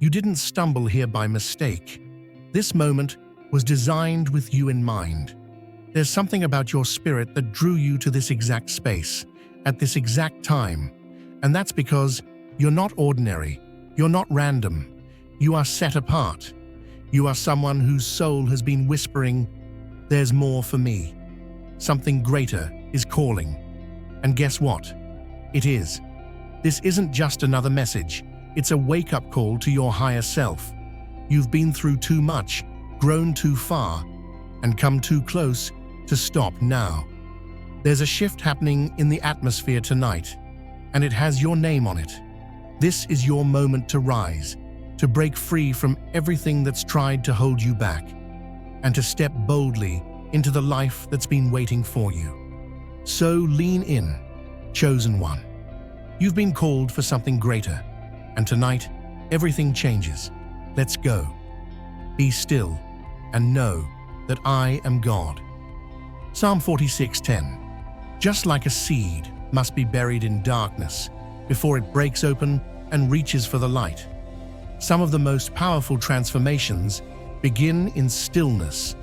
You didn't stumble here by mistake. This moment was designed with you in mind. There's something about your spirit that drew you to this exact space, at this exact time, and that's because you're not ordinary, you're not random, you are set apart. You are someone whose soul has been whispering, "There's more for me." Something greater is calling. And guess what? It is. This isn't just another message, it's a wake-up call to your higher self. You've been through too much, grown too far, and come too close to stop now. There's a shift happening in the atmosphere tonight, and it has your name on it. This is your moment to rise, to break free from everything that's tried to hold you back, and to step boldly into the life that's been waiting for you. So lean in, chosen one. You've been called for something greater, and tonight, everything changes. Let's go. Be still, and know that I am God. Psalm 46:10. Just like a seed must be buried in darkness before it breaks open and reaches for the light, some of the most powerful transformations begin in stillness,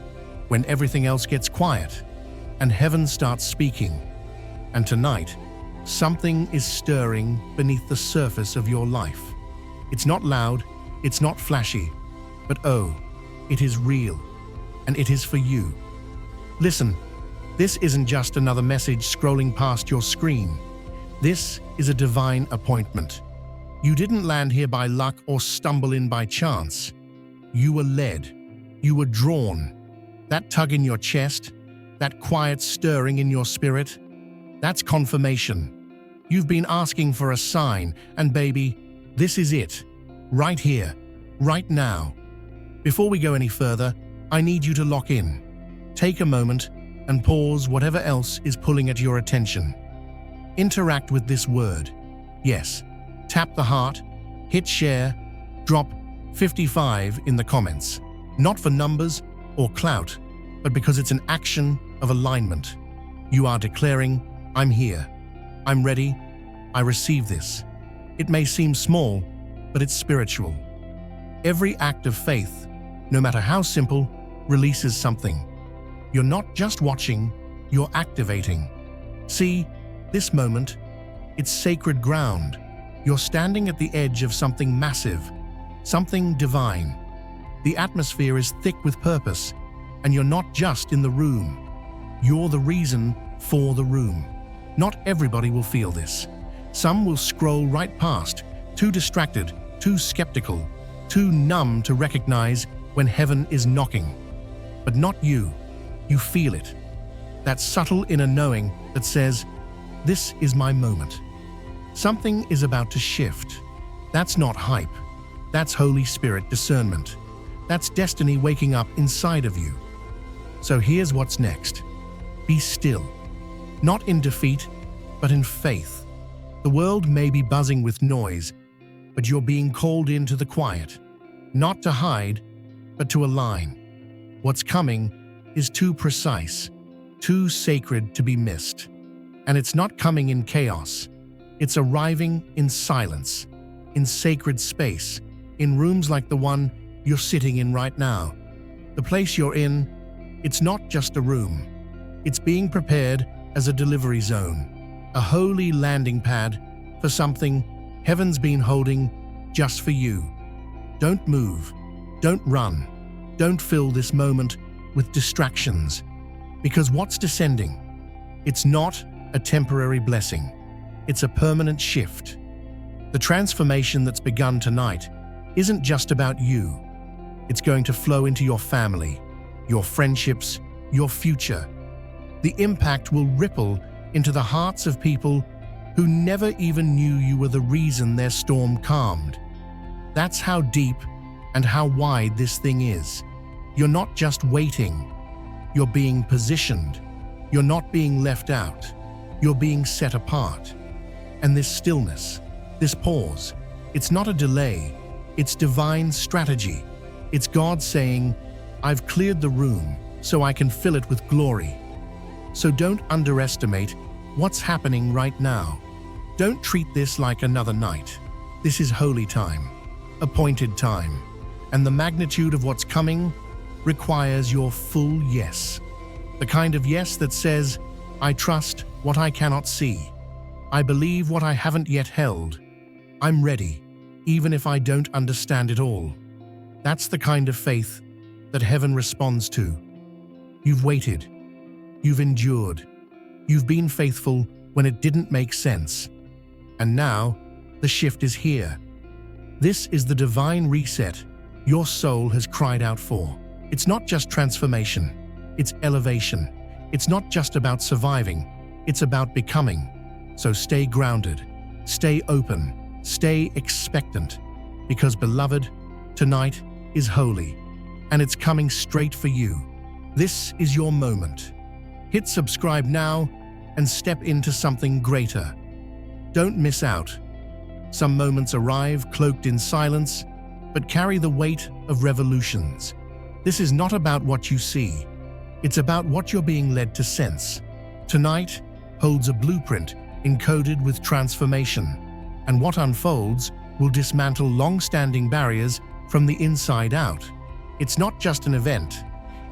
when everything else gets quiet and heaven starts speaking. And tonight, something is stirring beneath the surface of your life. It's not loud, it's not flashy, but oh, it is real, and it is for you. Listen, this isn't just another message scrolling past your screen. This is a divine appointment. You didn't land here by luck or stumble in by chance. You were led. You were drawn. That tug in your chest, that quiet stirring in your spirit, that's confirmation. You've been asking for a sign, and baby, this is it. Right here, right now. Before we go any further, I need you to lock in. Take a moment and pause whatever else is pulling at your attention. Interact with this word. Yes, tap the heart, hit share, drop 55 in the comments. Not for numbers or clout, but because it's an action of alignment. You are declaring, I'm here. I'm ready. I receive this. It may seem small, but it's spiritual. Every act of faith, no matter how simple, releases something. You're not just watching, you're activating. See, this moment, it's sacred ground. You're standing at the edge of something massive, something divine. The atmosphere is thick with purpose, and you're not just in the room. You're the reason for the room. Not everybody will feel this. Some will scroll right past, too distracted, too skeptical, too numb to recognize when heaven is knocking. But not you. You feel it. That subtle inner knowing that says, this is my moment. Something is about to shift. That's not hype. That's Holy Spirit discernment. That's destiny waking up inside of you. So here's what's next. Be still. Not in defeat, but in faith. The world may be buzzing with noise, but you're being called into the quiet. Not to hide, but to align. What's coming is too precise, too sacred to be missed. And it's not coming in chaos. It's arriving in silence, in sacred space, in rooms like the one you're sitting in right now. The place you're in, it's not just a room. It's being prepared as a delivery zone, a holy landing pad for something heaven's been holding just for you. Don't move, don't run, don't fill this moment with distractions, because what's descending? It's not a temporary blessing. It's a permanent shift. The transformation that's begun tonight isn't just about you. It's going to flow into your family, your friendships, your future. The impact will ripple into the hearts of people who never even knew you were the reason their storm calmed. That's how deep and how wide this thing is. You're not just waiting. You're being positioned. You're not being left out. You're being set apart. And this stillness, this pause, it's not a delay. It's divine strategy. It's God saying, I've cleared the room so I can fill it with glory. So don't underestimate what's happening right now. Don't treat this like another night. This is holy time. appointed time, and the magnitude of what's coming requires your full yes. The kind of yes that says, I trust what I cannot see. I believe what I haven't yet held. I'm ready, even if I don't understand it all. That's the kind of faith that heaven responds to. You've waited. You've endured. You've been faithful when it didn't make sense. And now, the shift is here. This is the divine reset your soul has cried out for. It's not just transformation, it's elevation. It's not just about surviving, it's about becoming. So stay grounded, stay open, stay expectant, because beloved, tonight is holy, and it's coming straight for you. This is your moment. Hit subscribe now and step into something greater. Don't miss out. Some moments arrive cloaked in silence, but carry the weight of revolutions. This is not about what you see. It's about what you're being led to sense. Tonight holds a blueprint encoded with transformation, and what unfolds will dismantle long-standing barriers from the inside out. It's not just an event.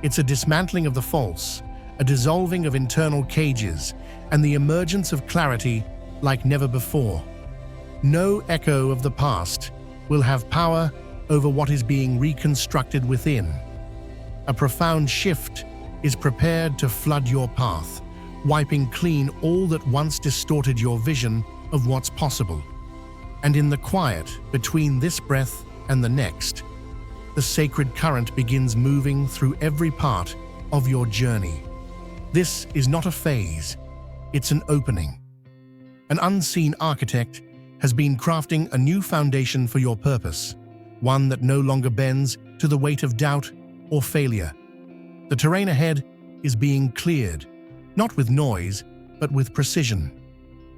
It's a dismantling of the false, a dissolving of internal cages, and the emergence of clarity like never before. No echo of the past will have power over what is being reconstructed within. A profound shift is prepared to flood your path, wiping clean all that once distorted your vision of what's possible. And in the quiet between this breath and the next, the sacred current begins moving through every part of your journey. This is not a phase, it's an opening. An unseen architect has been crafting a new foundation for your purpose, one that no longer bends to the weight of doubt or failure. The terrain ahead is being cleared, not with noise, but with precision.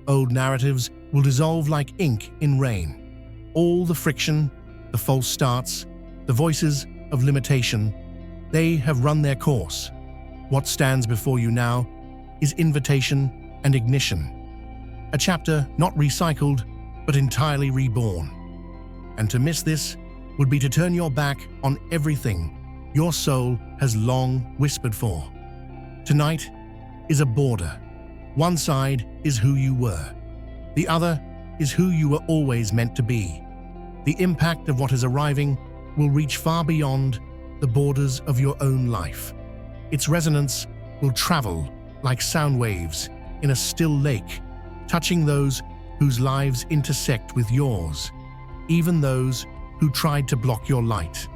Old narratives will dissolve like ink in rain. All the friction, the false starts, the voices of limitation, they have run their course. What stands before you now is invitation and ignition. A chapter not recycled, but entirely reborn. And to miss this would be to turn your back on everything your soul has long whispered for. Tonight is a border. One side is who you were. The other is who you were always meant to be. The impact of what is arriving will reach far beyond the borders of your own life. Its resonance will travel like sound waves in a still lake, touching those whose lives intersect with yours, even those who tried to block your light.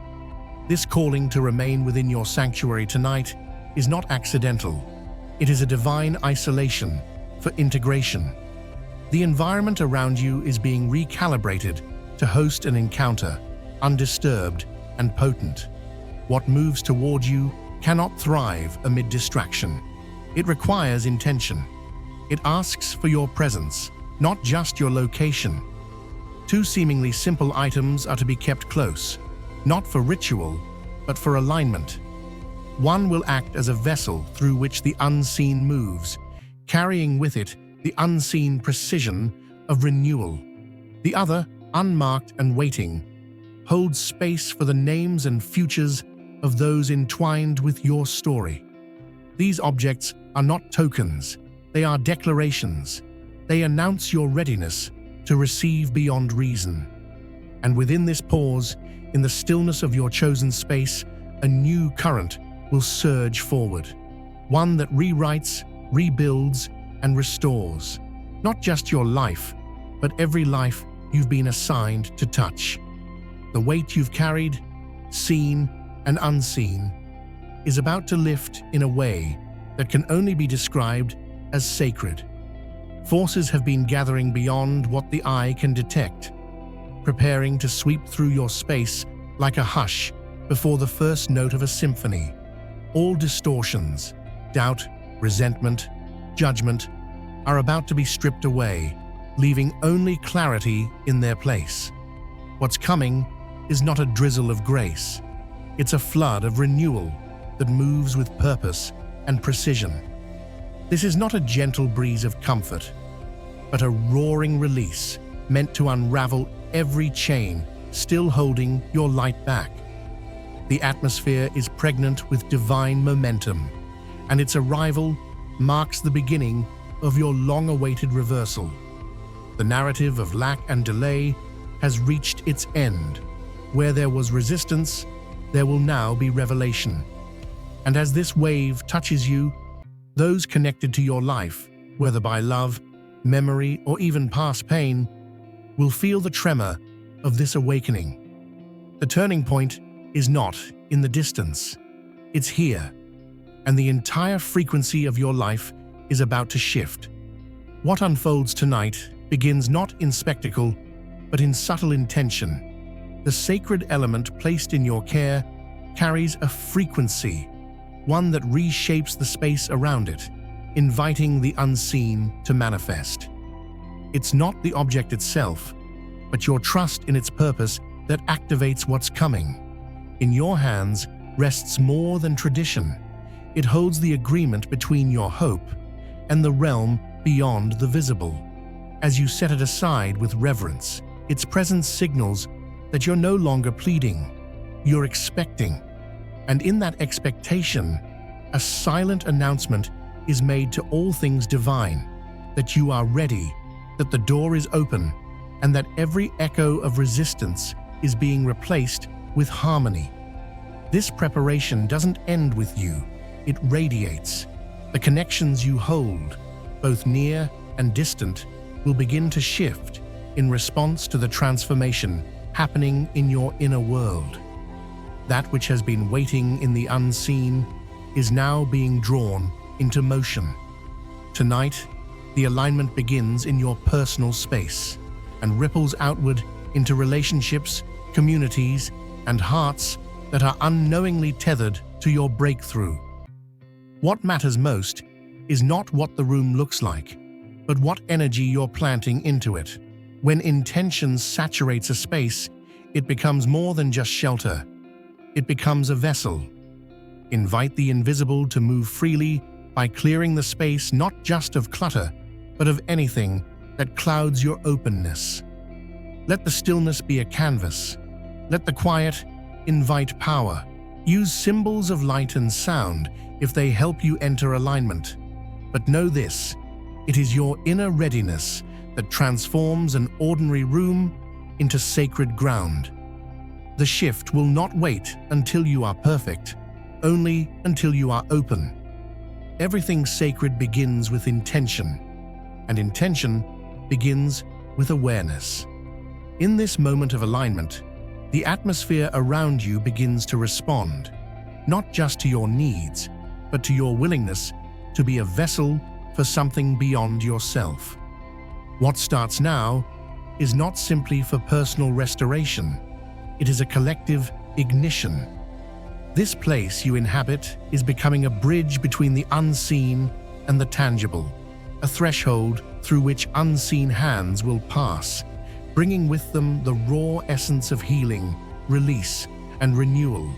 This calling to remain within your sanctuary tonight is not accidental. It is a divine isolation for integration. The environment around you is being recalibrated to host an encounter, undisturbed and potent. What moves toward you cannot thrive amid distraction. It requires intention. It asks for your presence, not just your location. Two seemingly simple items are to be kept close, not for ritual, but for alignment. One will act as a vessel through which the unseen moves, carrying with it the unseen precision of renewal. The other, unmarked and waiting, holds space for the names and futures of those entwined with your story. These objects are not tokens, they are declarations. They announce your readiness to receive beyond reason. And within this pause, in the stillness of your chosen space, a new current will surge forward. One that rewrites, rebuilds, and restores. Not just your life, but every life you've been assigned to touch. The weight you've carried, seen and unseen, is about to lift in a way that can only be described as sacred. Forces have been gathering beyond what the eye can detect, preparing to sweep through your space like a hush before the first note of a symphony. All distortions, doubt, resentment, judgment, are about to be stripped away, leaving only clarity in their place. What's coming is not a drizzle of grace. It's a flood of renewal that moves with purpose and precision. This is not a gentle breeze of comfort, but a roaring release meant to unravel every chain still holding your light back. The atmosphere is pregnant with divine momentum, and its arrival marks the beginning of your long-awaited reversal. The narrative of lack and delay has reached its end. Where there was resistance, there will now be revelation. And as this wave touches you, those connected to your life, whether by love, memory, or even past pain, will feel the tremor of this awakening. The turning point is not in the distance. It's here, and the entire frequency of your life is about to shift. What unfolds tonight begins not in spectacle, but in subtle intention. The sacred element placed in your care carries a frequency, one that reshapes the space around it, inviting the unseen to manifest. It's not the object itself, but your trust in its purpose that activates what's coming. In your hands rests more than tradition. It holds the agreement between your hope and the realm beyond the visible. As you set it aside with reverence, its presence signals that you're no longer pleading, you're expecting. And in that expectation, a silent announcement is made to all things divine, that you are ready, that the door is open, and that every echo of resistance is being replaced with harmony. This preparation doesn't end with you, it radiates. The connections you hold, both near and distant, will begin to shift in response to the transformation happening in your inner world. That which has been waiting in the unseen is now being drawn into motion. Tonight, the alignment begins in your personal space and ripples outward into relationships, communities, and hearts that are unknowingly tethered to your breakthrough. What matters most is not what the room looks like, but what energy you're planting into it. When intention saturates a space, it becomes more than just shelter. It becomes a vessel. Invite the invisible to move freely by clearing the space not just of clutter, but of anything that clouds your openness. Let the stillness be a canvas. Let the quiet invite power. Use symbols of light and sound if they help you enter alignment. But know this, it is your inner readiness that transforms an ordinary room into sacred ground. The shift will not wait until you are perfect, only until you are open. Everything sacred begins with intention, and intention begins with awareness. In this moment of alignment, the atmosphere around you begins to respond, not just to your needs, but to your willingness to be a vessel for something beyond yourself. What starts now is not simply for personal restoration. It is a collective ignition. This place you inhabit is becoming a bridge between the unseen and the tangible, a threshold through which unseen hands will pass, bringing with them the raw essence of healing, release, and renewal.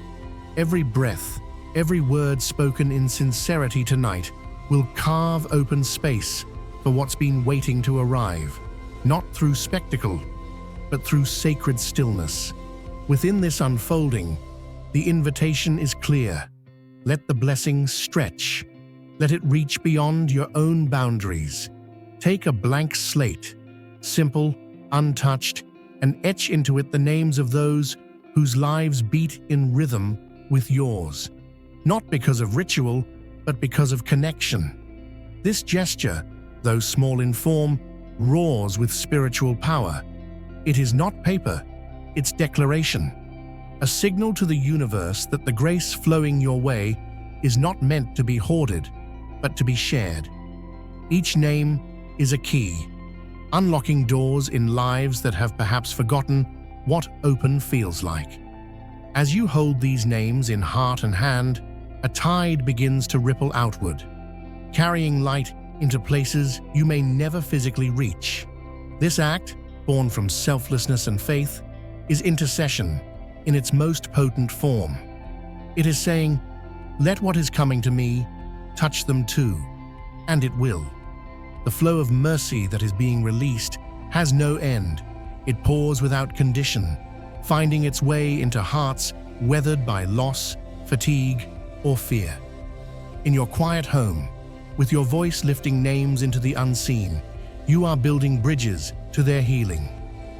Every breath, every word spoken in sincerity tonight will carve open space for what's been waiting to arrive, not through spectacle, but through sacred stillness. Within this unfolding, the invitation is clear. Let the blessing stretch. Let it reach beyond your own boundaries. Take a blank slate, simple, untouched, and etch into it the names of those whose lives beat in rhythm with yours. Not because of ritual, but because of connection. This gesture, though small in form, roars with spiritual power. It is not paper, it's declaration. A signal to the universe that the grace flowing your way is not meant to be hoarded, but to be shared. Each name is a key, unlocking doors in lives that have perhaps forgotten what open feels like. As you hold these names in heart and hand, a tide begins to ripple outward, carrying light into places you may never physically reach. This act, born from selflessness and faith, is intercession in its most potent form. It is saying, let what is coming to me touch them too, and it will. The flow of mercy that is being released has no end. It pours without condition, finding its way into hearts weathered by loss, fatigue, or fear. In your quiet home, with your voice lifting names into the unseen, you are building bridges to their healing,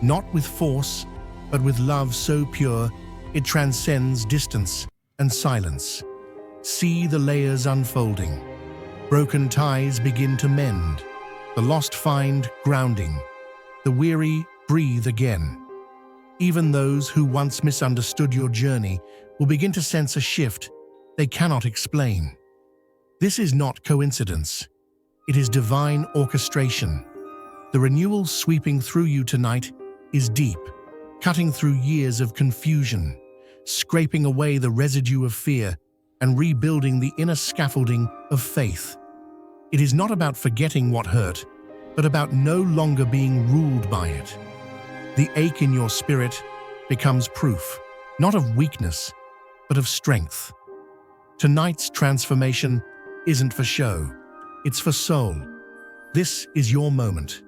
not with force, but with love so pure it transcends distance and silence. See the layers unfolding. Broken ties begin to mend. The lost find grounding. The weary breathe again. Even those who once misunderstood your journey will begin to sense a shift they cannot explain. This is not coincidence. It is divine orchestration. The renewal sweeping through you tonight is deep, cutting through years of confusion, scraping away the residue of fear, and rebuilding the inner scaffolding of faith. It is not about forgetting what hurt, but about no longer being ruled by it. The ache in your spirit becomes proof, not of weakness, but of strength. Tonight's transformation isn't for show, it's for soul. This is your moment.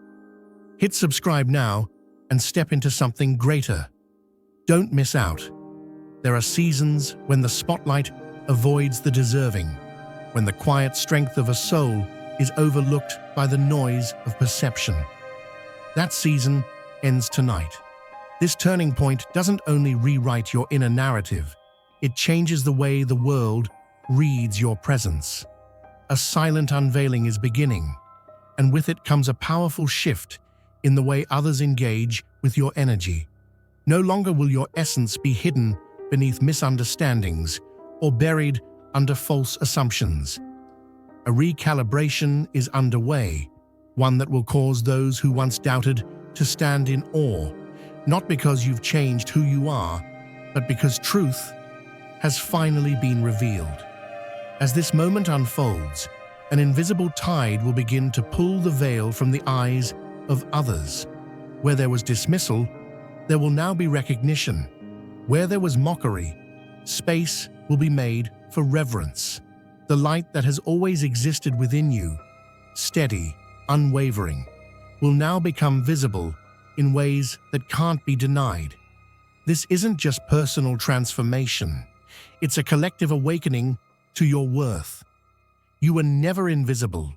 Hit subscribe now and step into something greater. Don't miss out. There are seasons when the spotlight avoids the deserving, when the quiet strength of a soul is overlooked by the noise of perception. That season ends tonight. This turning point doesn't only rewrite your inner narrative, it changes the way the world reads your presence. A silent unveiling is beginning, and with it comes a powerful shift in the way others engage with your energy. No longer will your essence be hidden beneath misunderstandings or buried under false assumptions. A recalibration is underway, one that will cause those who once doubted to stand in awe, not because you've changed who you are, but because truth has finally been revealed. As this moment unfolds, an invisible tide will begin to pull the veil from the eyes of others. Where there was dismissal, there will now be recognition. Where there was mockery, space will be made for reverence. The light that has always existed within you, steady, unwavering, will now become visible in ways that can't be denied. This isn't just personal transformation. It's a collective awakening to your worth. You were never invisible,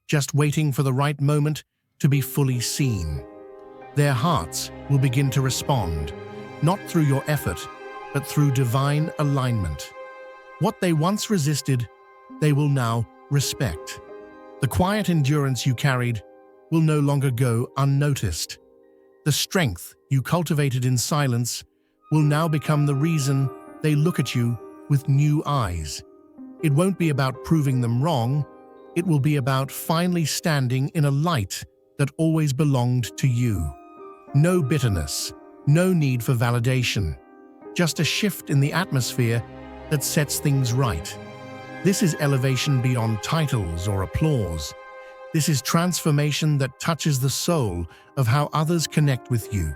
just waiting for the right moment to be fully seen. Their hearts will begin to respond, not through your effort, but through divine alignment. What they once resisted, they will now respect. The quiet endurance you carried will no longer go unnoticed. The strength you cultivated in silence will now become the reason they look at you with new eyes. It won't be about proving them wrong, it will be about finally standing in a light that always belonged to you. No bitterness, no need for validation, just a shift in the atmosphere that sets things right. This is elevation beyond titles or applause. This is transformation that touches the soul of how others connect with you.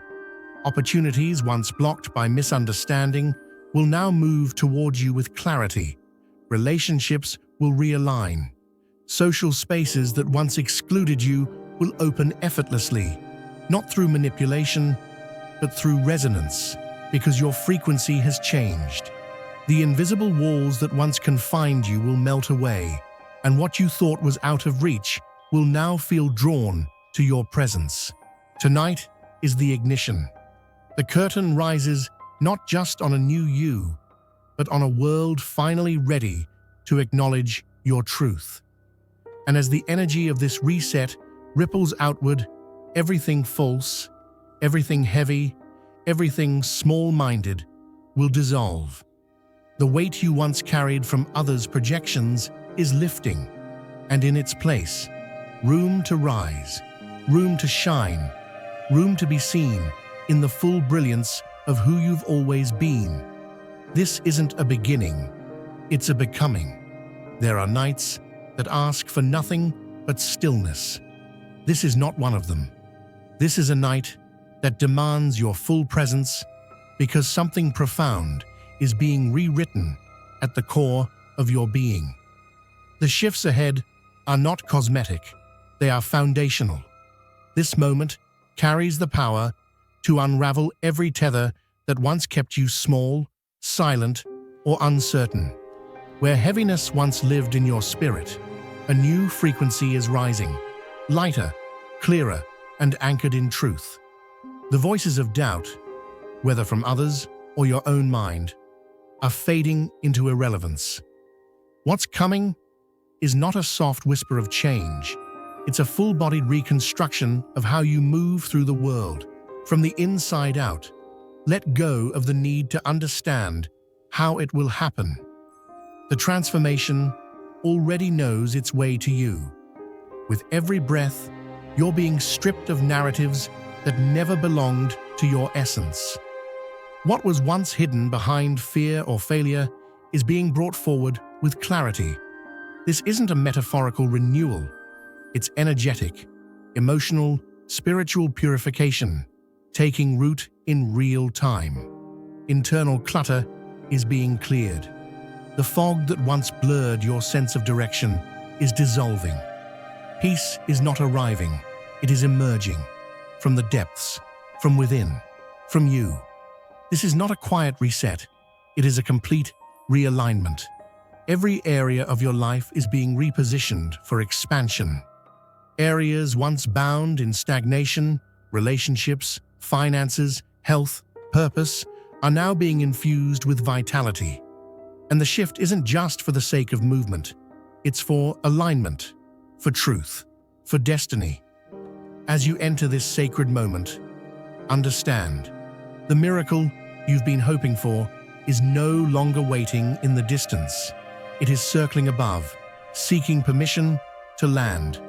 Opportunities once blocked by misunderstanding will now move toward you with clarity. Relationships will realign. Social spaces that once excluded you will open effortlessly, not through manipulation, but through resonance, because your frequency has changed. The invisible walls that once confined you will melt away, and what you thought was out of reach will now feel drawn to your presence. Tonight is the ignition. The curtain rises not just on a new you, but on a world finally ready to acknowledge your truth. And as the energy of this reset ripples outward, everything false, everything heavy, everything small-minded will dissolve. The weight you once carried from others' projections is lifting, and in its place, room to rise, room to shine, room to be seen in the full brilliance of who you've always been. This isn't a beginning, it's a becoming. There are nights that ask for nothing but stillness. This is not one of them. This is a night that demands your full presence because something profound is being rewritten at the core of your being. The shifts ahead are not cosmetic, they are foundational. This moment carries the power to unravel every tether that once kept you small, silent, or uncertain. Where heaviness once lived in your spirit, a new frequency is rising, lighter, clearer, and anchored in truth. The voices of doubt, whether from others or your own mind, are fading into irrelevance. What's coming is not a soft whisper of change. It's a full-bodied reconstruction of how you move through the world, from the inside out. Let go of the need to understand how it will happen. The transformation already knows its way to you. With every breath, you're being stripped of narratives that never belonged to your essence. What was once hidden behind fear or failure is being brought forward with clarity. This isn't a metaphorical renewal. It's energetic, emotional, spiritual purification, taking root in real time. Internal clutter is being cleared. The fog that once blurred your sense of direction is dissolving. Peace is not arriving, it is emerging. From the depths, from within, from you. This is not a quiet reset, it is a complete realignment. Every area of your life is being repositioned for expansion. Areas once bound in stagnation, relationships, finances, health, purpose, are now being infused with vitality. And the shift isn't just for the sake of movement. It's for alignment, for truth, for destiny. As you enter this sacred moment, understand, the miracle you've been hoping for is no longer waiting in the distance. It is circling above, seeking permission to land.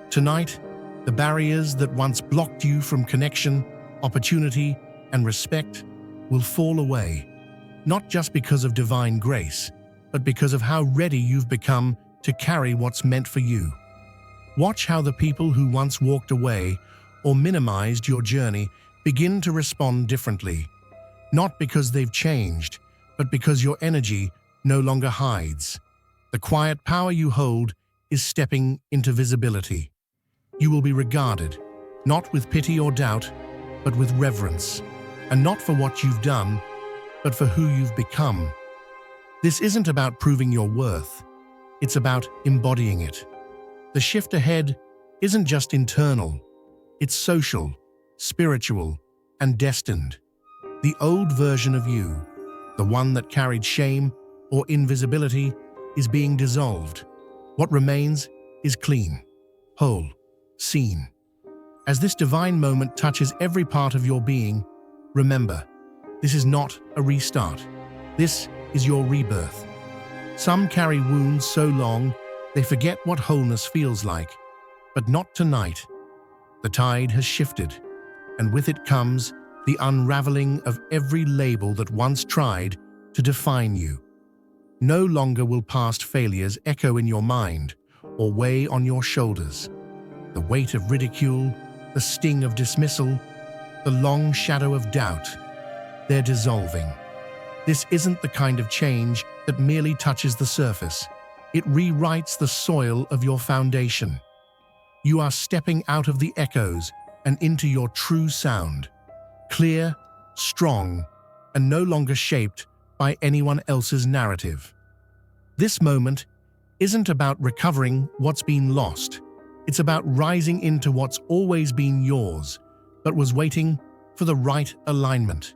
Tonight, the barriers that once blocked you from connection, opportunity, and respect will fall away, not just because of divine grace, but because of how ready you've become to carry what's meant for you. Watch how the people who once walked away or minimized your journey begin to respond differently, not because they've changed, but because your energy no longer hides. The quiet power you hold is stepping into visibility. You will be regarded, not with pity or doubt, but with reverence, and not for what you've done, but for who you've become. This isn't about proving your worth, it's about embodying it. The shift ahead isn't just internal, it's social, spiritual, and destined. The old version of you, the one that carried shame or invisibility, is being dissolved. What remains is clean, whole, seen. As this divine moment touches every part of your being, remember, this is not a restart. This is your rebirth. Some carry wounds so long they forget what wholeness feels like, but not tonight. The tide has shifted, and with it comes the unraveling of every label that once tried to define you. No longer will past failures echo in your mind or weigh on your shoulders. The weight of ridicule, the sting of dismissal, the long shadow of doubt, they're dissolving. This isn't the kind of change that merely touches the surface. It rewrites the soil of your foundation. You are stepping out of the echoes and into your true sound. Clear, strong, and no longer shaped by anyone else's narrative. This moment isn't about recovering what's been lost. It's about rising into what's always been yours, but was waiting for the right alignment.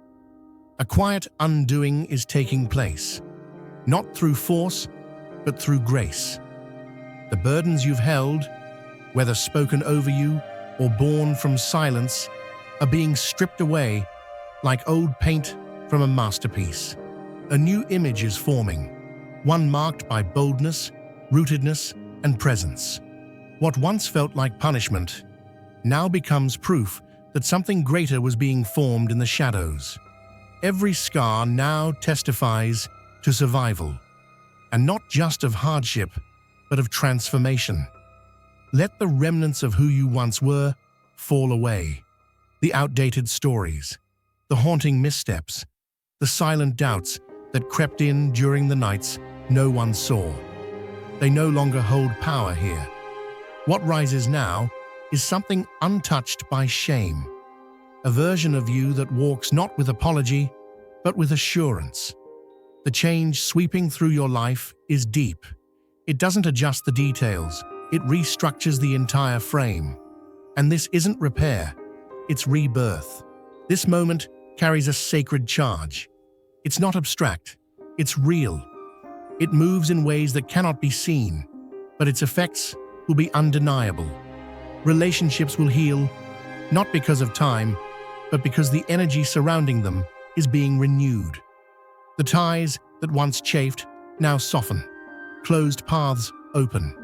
A quiet undoing is taking place, not through force, but through grace. The burdens you've held, whether spoken over you or born from silence, are being stripped away like old paint from a masterpiece. A new image is forming, one marked by boldness, rootedness, and presence. What once felt like punishment now becomes proof that something greater was being formed in the shadows. Every scar now testifies to survival, and not just of hardship, but of transformation. Let the remnants of who you once were fall away. The outdated stories, the haunting missteps, the silent doubts that crept in during the nights no one saw. They no longer hold power here. What rises now is something untouched by shame, a version of you that walks not with apology, but with assurance. The change sweeping through your life is deep. It doesn't adjust the details, it restructures the entire frame. And this isn't repair, it's rebirth. This moment carries a sacred charge. It's not abstract, it's real. It moves in ways that cannot be seen, but its effects will be undeniable. Relationships will heal, not because of time, but because the energy surrounding them is being renewed. The ties that once chafed now soften, closed paths open.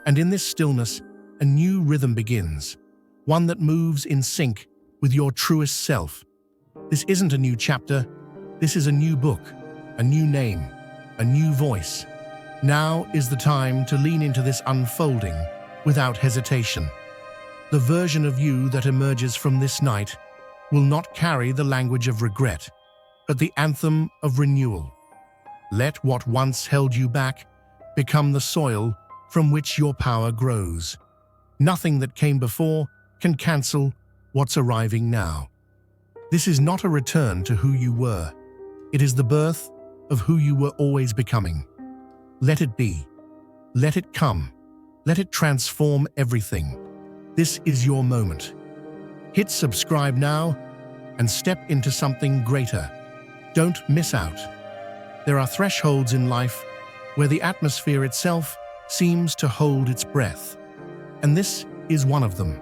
And in this stillness, a new rhythm begins, one that moves in sync with your truest self. This isn't a new chapter, this is a new book, a new name, a new voice. Now is the time to lean into this unfolding without hesitation. The version of you that emerges from this night will not carry the language of regret, but the anthem of renewal. Let what once held you back become the soil from which your power grows. Nothing that came before can cancel what's arriving now. This is not a return to who you were. It is the birth of who you were always becoming. Let it be. Let it come. Let it transform everything. This is your moment. Hit subscribe now and step into something greater. Don't miss out. There are thresholds in life where the atmosphere itself seems to hold its breath. And this is one of them.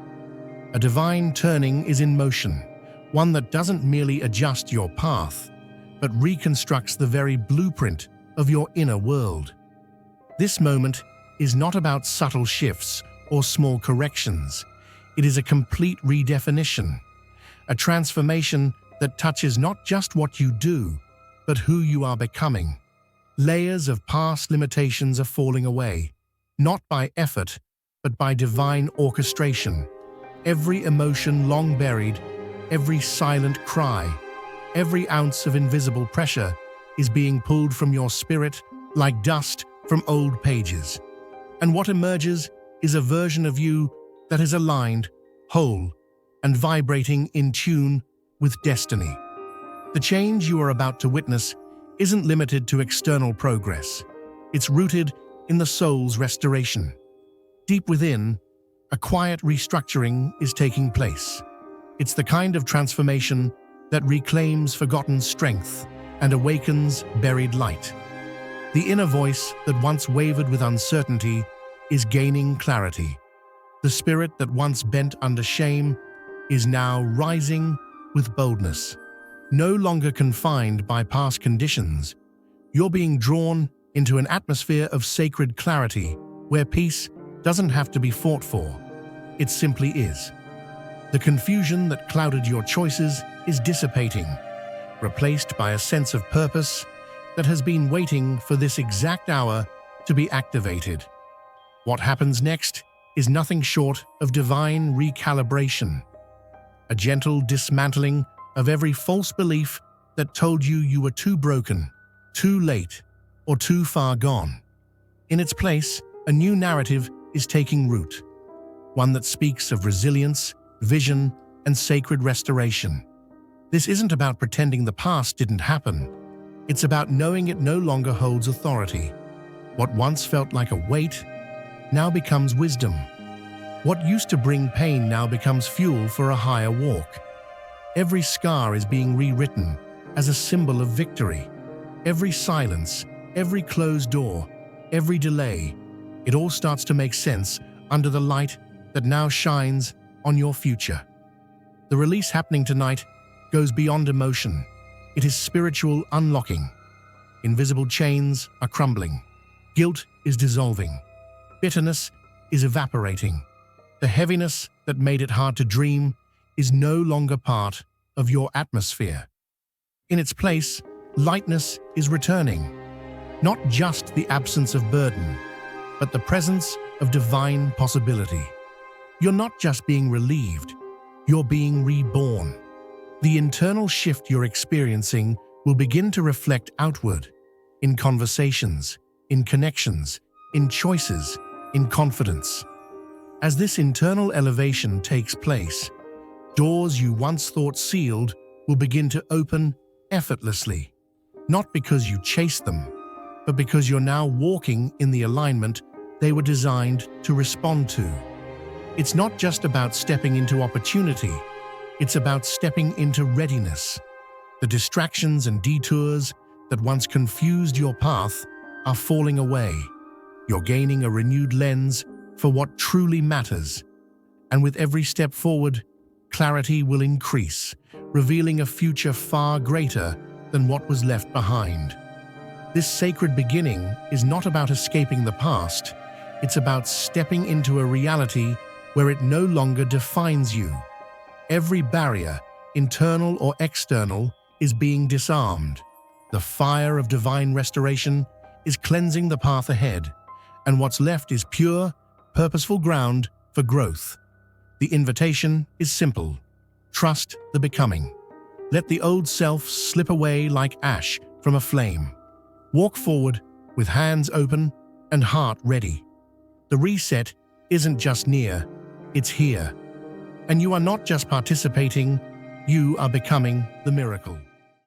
A divine turning is in motion, one that doesn't merely adjust your path, but reconstructs the very blueprint of your inner world. This moment is not about subtle shifts or small corrections. It is a complete redefinition, a transformation that touches not just what you do, but who you are becoming. Layers of past limitations are falling away, not by effort, but by divine orchestration. Every emotion long buried, every silent cry, every ounce of invisible pressure is being pulled from your spirit like dust from old pages. And what emerges is a version of you that is aligned, whole, and vibrating in tune with destiny. The change you are about to witness isn't limited to external progress. It's rooted in the soul's restoration. Deep within, a quiet restructuring is taking place. It's the kind of transformation that reclaims forgotten strength and awakens buried light. The inner voice that once wavered with uncertainty is gaining clarity. The spirit that once bent under shame is now rising with boldness. No longer confined by past conditions, you're being drawn into an atmosphere of sacred clarity where peace doesn't have to be fought for. It simply is. The confusion that clouded your choices is dissipating, replaced by a sense of purpose that has been waiting for this exact hour to be activated. What happens next is nothing short of divine recalibration, a gentle dismantling of every false belief that told you you were too broken, too late, or too far gone. In its place, a new narrative is taking root, one that speaks of resilience, vision, and sacred restoration. This isn't about pretending the past didn't happen. It's about knowing it no longer holds authority. What once felt like a weight now becomes wisdom. What used to bring pain now becomes fuel for a higher walk. Every scar is being rewritten as a symbol of victory. Every silence, every closed door, every delay, it all starts to make sense under the light that now shines on your future. The release happening tonight goes beyond emotion. It is spiritual unlocking. Invisible chains are crumbling. Guilt is dissolving. Bitterness is evaporating. The heaviness that made it hard to dream is no longer part of your atmosphere. In its place, lightness is returning. Not just the absence of burden, but the presence of divine possibility. You're not just being relieved, you're being reborn. The internal shift you're experiencing will begin to reflect outward, in conversations, in connections, in choices, in confidence. As this internal elevation takes place, doors you once thought sealed will begin to open effortlessly, not because you chased them, but because you're now walking in the alignment they were designed to respond to. It's not just about stepping into opportunity, it's about stepping into readiness. The distractions and detours that once confused your path are falling away. You're gaining a renewed lens for what truly matters. And with every step forward, clarity will increase, revealing a future far greater than what was left behind. This sacred beginning is not about escaping the past, it's about stepping into a reality where it no longer defines you. Every barrier, internal or external, is being disarmed. The fire of divine restoration is cleansing the path ahead, and what's left is pure, purposeful ground for growth. The invitation is simple. Trust the becoming. Let the old self slip away like ash from a flame. Walk forward with hands open and heart ready. The reset isn't just near, it's here. And you are not just participating, you are becoming the miracle.